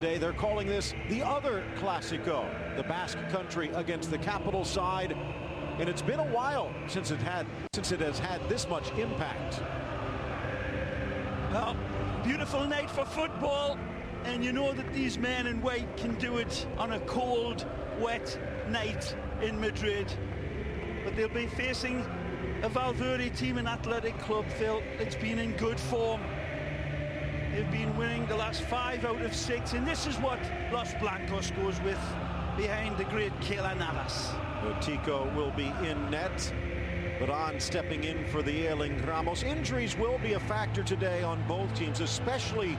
Today they're calling this the other Clásico, the Basque country against the capital side, and it's been a while since it has had this much impact. Well, beautiful night for football, and you know that these men in white can do it on a cold, wet night in Madrid. But they'll be facing a Valverde team, an athletic club, Phil, that's been in good form. They've been winning the last 5 out of 6, and this is what Los Blancos goes with behind the great Keylor Navas. Tico will be in net, but on stepping in for the ailing Ramos. Injuries will be a factor today on both teams, especially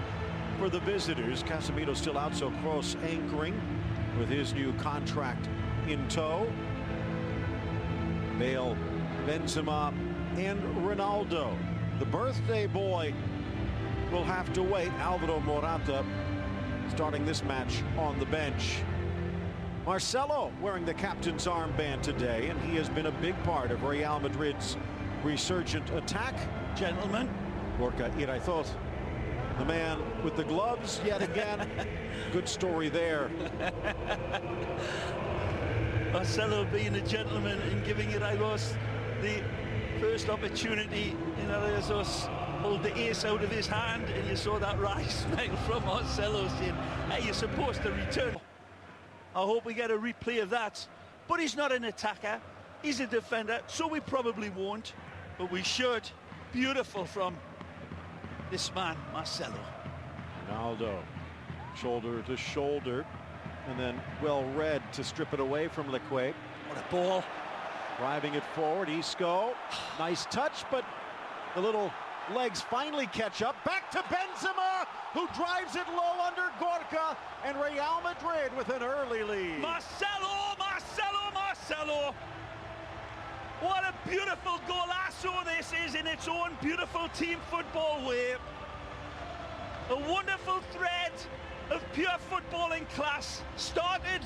for the visitors. Casemiro still out, so Kroos anchoring with his new contract in tow. Bale, Benzema, and Ronaldo. The birthday boy will have to wait. Alvaro Morata starting this match on the bench. Marcelo wearing the captain's armband today, and he has been a big part of Real Madrid's resurgent attack. Gentlemen. Gorka Irazoz, the man with the gloves yet again. Good story there. Marcelo being a gentleman and giving Irazoz the first opportunity. Irazoz pulled the ace out of his hand, and you saw that wry smile from Marcelo saying, hey, you're supposed to return. I hope we get a replay of that. But he's not an attacker, he's a defender, so we probably won't, but we should. Beautiful from this man, Marcelo. Ronaldo, shoulder to shoulder, and then well read to strip it away from Leque. What a ball. Driving it forward, Isco. Nice touch, but the little legs finally catch up. Back to Benzema, who drives it low under Gorka, and Real Madrid with an early lead. Marcelo, Marcelo, Marcelo. What a beautiful golazo this is in its own beautiful team football way. A wonderful thread of pure footballing class, started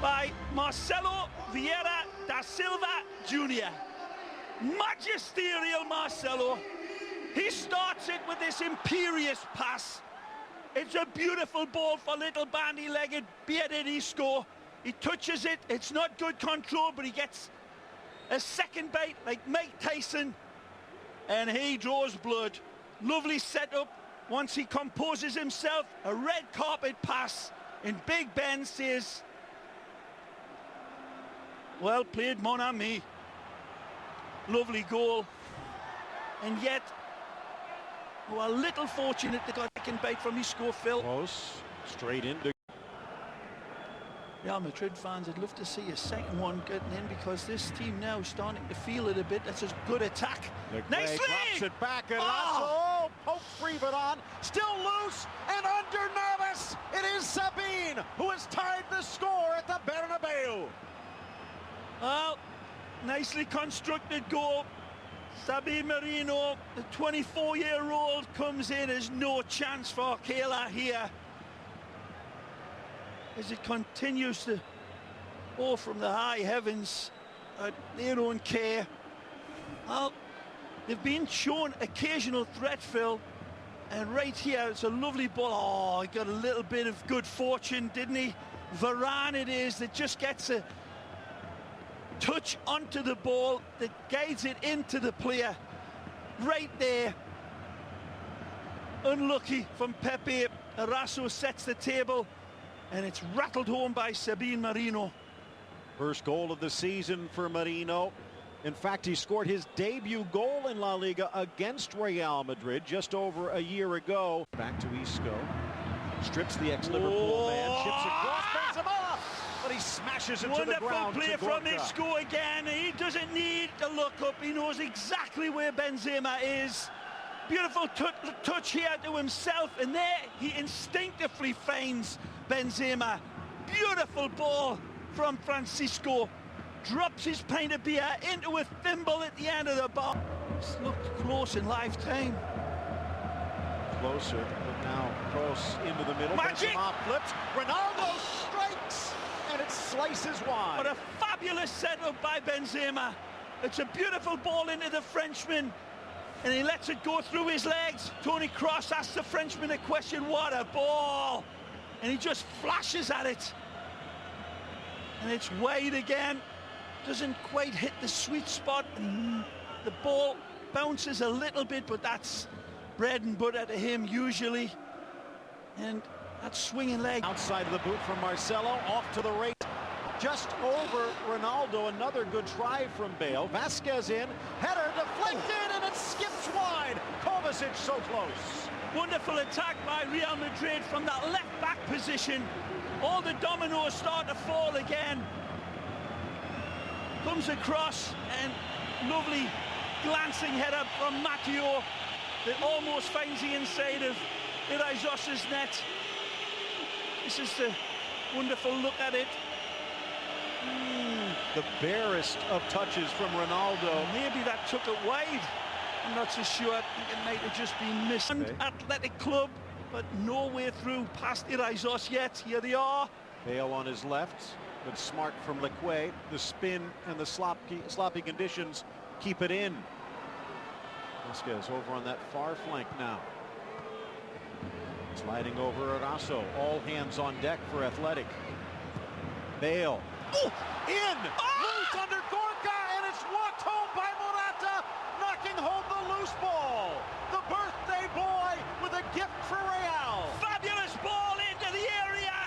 by Marcelo Vieira da Silva Jr. Magisterial Marcelo. He starts it with this imperious pass. It's a beautiful ball for little bandy-legged, bearded Isco. He touches it, it's not good control, but he gets a second bite like Mike Tyson, and he draws blood. Lovely setup. Once he composes himself, a red carpet pass, and Big Ben says, well played, mon ami. Lovely goal, and yet, oh, a little fortunate they got a second bite from Isco, Phil. Close, straight into. Real Madrid fans, I'd love to see a second one getting in, because this team now is starting to feel it a bit. That's a good attack. Nicely! Drops it back, and Lasso pokes Freeman on, still loose, and under Navas, it is Sabine who has tied the score at the Bernabeu. Well, nicely constructed goal. Sabine Merino, the 24-year-old, comes in. There's no chance for Keylor here, as it continues to pour from the high heavens at their own care. Well, they've been shown occasional threat, Phil, and right here it's a lovely ball. Oh, he got a little bit of good fortune, didn't he? Varane it is that just gets a touch onto the ball that guides it into the player right there. Unlucky from Pepe. Arasso sets the table, and it's rattled home by Sabine Merino. First goal of the season for Merino. In fact, he scored his debut goal in La Liga against Real Madrid just over a year ago. Back to Isco. Strips the ex-Liverpool man, chips across Benzema, but he smashes it to the ground. Wonderful play from Isco again. He doesn't need to look up. He knows exactly where Benzema is. Beautiful touch here to himself, and there he instinctively finds Benzema. Beautiful ball from Francisco. Drops his pint of beer into a thimble at the end of the bar. It's looked close in lifetime. Closer, but now cross into the middle. Magic! Benzema flips. Ronaldo strikes, and it slices wide. What a fabulous setup by Benzema. It's a beautiful ball into the Frenchman. and he lets it go through his legs. Tony Kroos asks the Frenchman a question, what a ball! And he just flashes at it. And it's wide again. Doesn't quite hit the sweet spot. And the ball bounces a little bit, but that's bread and butter to him usually. And that swinging leg. Outside of the boot from Marcelo, off to the right. Just over Ronaldo, another good try from Bale. Vasquez in, header deflected, and it skips wide. Kovacic so close. Wonderful attack by Real Madrid from that left-back position. All the dominoes start to fall again. Comes across, and lovely glancing header from Matteo that almost finds the inside of Irazos's net. This is the wonderful look at it. The barest of touches from Ronaldo. Maybe that took it wide. I'm not so sure. I think it might have just been missed. Okay. Athletic club, but no way through past Irazos yet. Here they are. Bale on his left, but smart from Leque. The spin and the sloppy conditions keep it in. Vasquez over on that far flank now. Sliding over Arasso. All hands on deck for Athletic. Bale. Oh, in! Loose under Gorka, and it's walked home by Morata, knocking home the loose ball. The birthday boy with a gift for Real. Fabulous ball into the area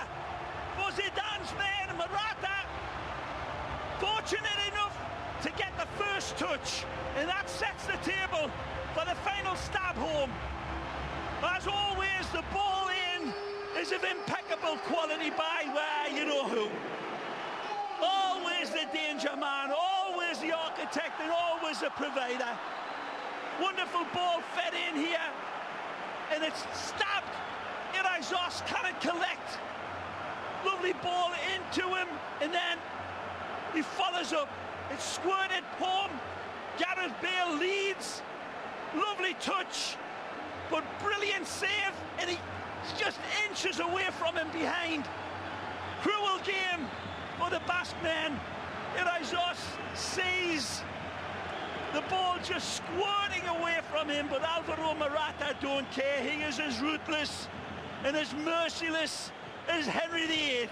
for Zidane's man, Morata. Fortunate enough to get the first touch, and that sets the table for the final stab home. As always, the ball in is of impeccable quality by, well, you know who. Always the danger man, always the architect, and always the provider. Wonderful ball fed in here, and it's stabbed. Irazos cannot collect. Lovely ball into him, and then he follows up. It's squirted home. Gareth Bale leads. Lovely touch, but brilliant save, and he's just inches away from him behind. Cruel game for the Basque man. Irazos sees the ball just squirting away from him, but Alvaro Morata don't care. He is as ruthless and as merciless as Henry VIII.